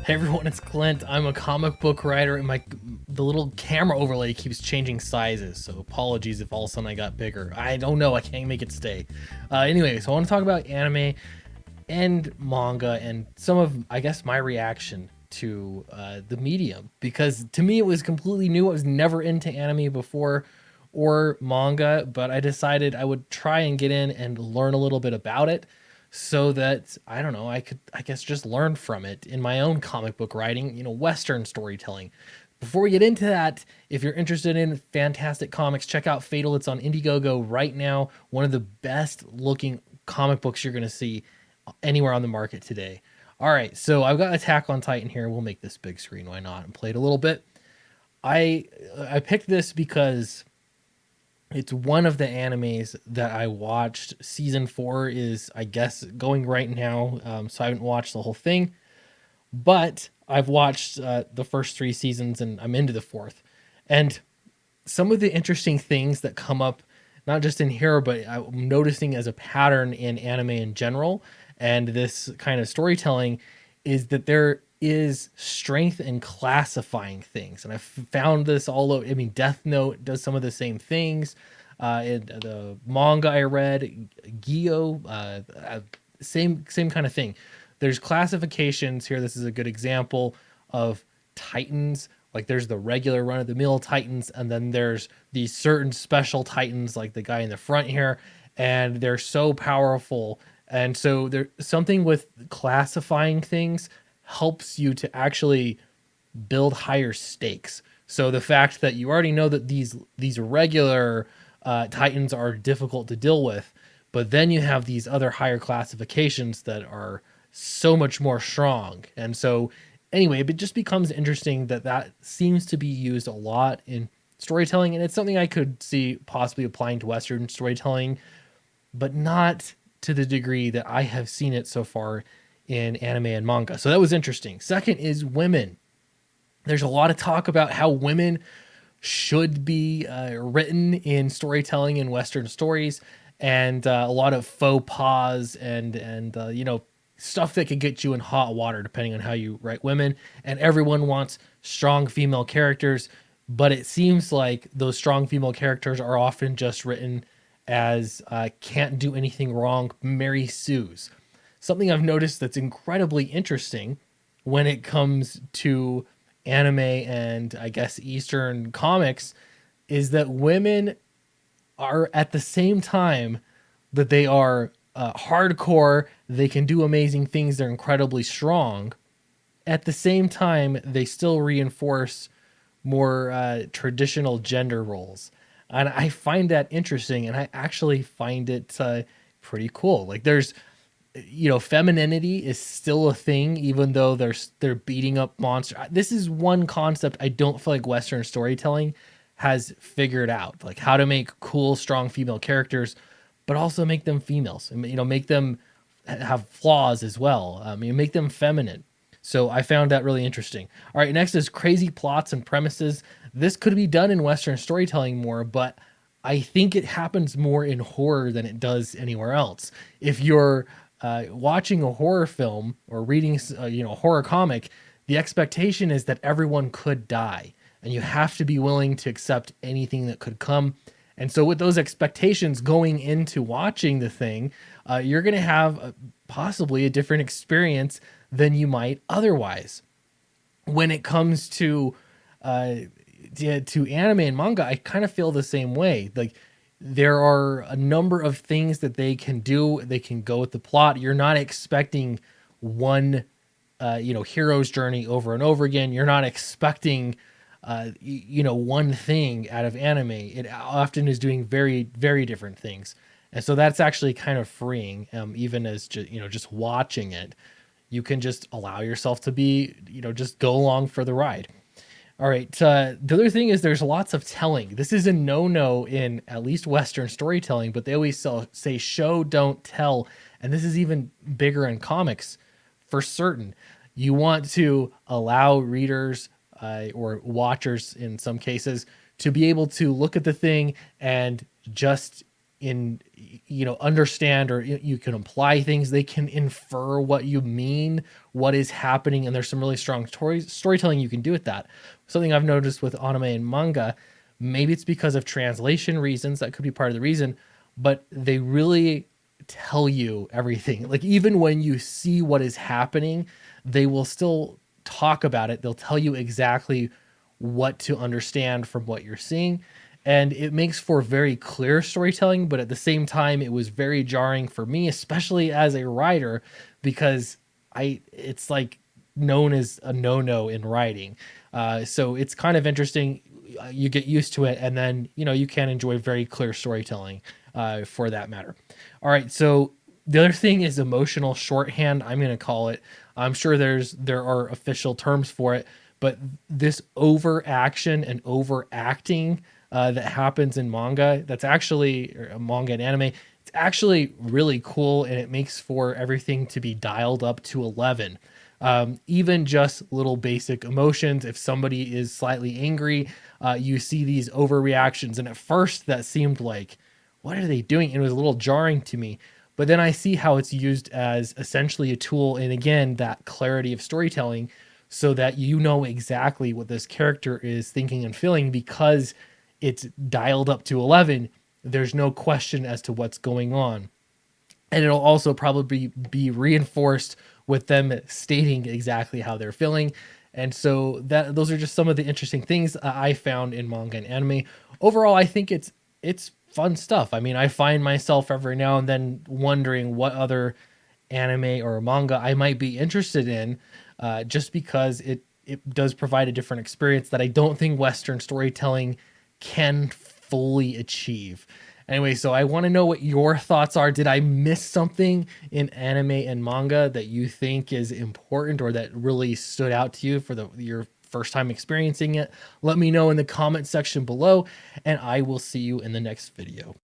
Hey everyone, it's Clint. I'm a comic book writer, and the little camera overlay keeps changing sizes. So apologies if all of a sudden I got bigger. I don't know. I can't make it stay. Anyway, so I want to talk about anime and manga and some of, I guess, my reaction to the medium, because to me it was completely new. I was never into anime before or manga, but I decided I would try and get in and learn a little bit about it so that I don't know, I could, I guess, just learn from it in my own comic book writing, Western storytelling. Before we get into that, if you're interested in fantastic comics, check out Fatal. It's on Indiegogo right now. One of the best looking comic books you're going to see anywhere on the market today. All right, so I've got Attack on Titan here. We'll make this big screen, why not? And play it a little bit. I picked this because it's one of the animes that I watched. Season 4 is, I guess, going right now, so I haven't watched the whole thing, but I've watched the first 3 seasons and I'm into the fourth. And some of the interesting things that come up, not just in here, but I'm noticing as a pattern in anime in general, and this kind of storytelling, is that there is strength in classifying things. And I've found this all over. I mean, Death Note does some of the same things. In the manga I read, Gyo, same kind of thing. There's classifications here. This is a good example of Titans. Like there's the regular run of the mill Titans, and then there's these certain special Titans, like the guy in the front here, and they're so powerful. And so there's something with classifying things helps you to actually build higher stakes. So the fact that you already know that these regular Titans are difficult to deal with, but then you have these other higher classifications that are so much more strong. And so anyway, it just becomes interesting that that seems to be used a lot in storytelling, and it's something I could see possibly applying to Western storytelling, but not to the degree that I have seen it so far in anime and manga. So that was interesting. Second is women. There's a lot of talk about how women should be written in storytelling in Western stories, and a lot of faux pas and stuff that could get you in hot water depending on how you write women. And everyone wants strong female characters, but it seems like those strong female characters are often just written as can't do anything wrong Mary Sue's. Something I've noticed that's incredibly interesting when it comes to anime and, I guess, Eastern comics is that women are, at the same time that they are hardcore, they can do amazing things, they're incredibly strong. At the same time, they still reinforce more traditional gender roles. And I find that interesting, and I actually find it pretty cool. Like there's, femininity is still a thing, even though they're beating up monsters. This is one concept I don't feel like Western storytelling has figured out, like how to make cool, strong female characters, but also make them females, and make them have flaws as well. Make them feminine. So I found that really interesting. All right, next is crazy plots and premises. This could be done in Western storytelling more, but I think it happens more in horror than it does anywhere else. If you're watching a horror film or reading, a horror comic, the expectation is that everyone could die, and you have to be willing to accept anything that could come. And so, with those expectations going into watching the thing, you're going to have possibly a different experience than you might otherwise. When it comes to anime and manga, I kind of feel the same way. Like there are a number of things that they can do. They can go with the plot. You're not expecting one, hero's journey over and over again. You're not expecting, one thing out of anime. It often is doing very, very different things. And so that's actually kind of freeing, even as just watching it. You can just allow yourself to be, just go along for the ride. All right. The other thing is there's lots of telling. This is a no-no in at least Western storytelling, but they always say show, don't tell. And this is even bigger in comics for certain. You want to allow readers or watchers in some cases to be able to look at the thing and just understand, or you can apply things. They can infer what you mean, what is happening, and there's some really strong storytelling you can do with that. Something I've noticed with anime and manga, maybe it's because of translation reasons, that could be part of the reason, but they really tell you everything. Like, even when you see what is happening, they will still talk about it. They'll tell you exactly what to understand from what you're seeing. And it makes for very clear storytelling, but at the same time, it was very jarring for me, especially as a writer, because it's like known as a no-no in writing. So it's kind of interesting. You get used to it, and then you can enjoy very clear storytelling, for that matter. All right, so the other thing is emotional shorthand, I'm going to call it. I'm sure there are official terms for it, but this overaction and overacting that happens in manga, that's actually, or manga and anime, it's actually really cool, and it makes for everything to be dialed up to 11. Even just little basic emotions. If somebody is slightly angry, you see these overreactions. And at first, that seemed like, what are they doing? It was a little jarring to me. But then I see how it's used as essentially a tool, and again, that clarity of storytelling, so that you know exactly what this character is thinking and feeling because it's dialed up to 11. There's no question as to what's going on. And it'll also probably be reinforced with them stating exactly how they're feeling. And so that those are just some of the interesting things I found in manga and anime. Overall, I think it's fun stuff. I mean, I find myself every now and then wondering what other anime or manga I might be interested in, just because it does provide a different experience that I don't think Western storytelling can fully achieve. Anyway, so I want to know what your thoughts are. Did I miss something in anime and manga that you think is important, or that really stood out to you for your first time experiencing it? Let me know in the comment section below, and I will see you in the next video.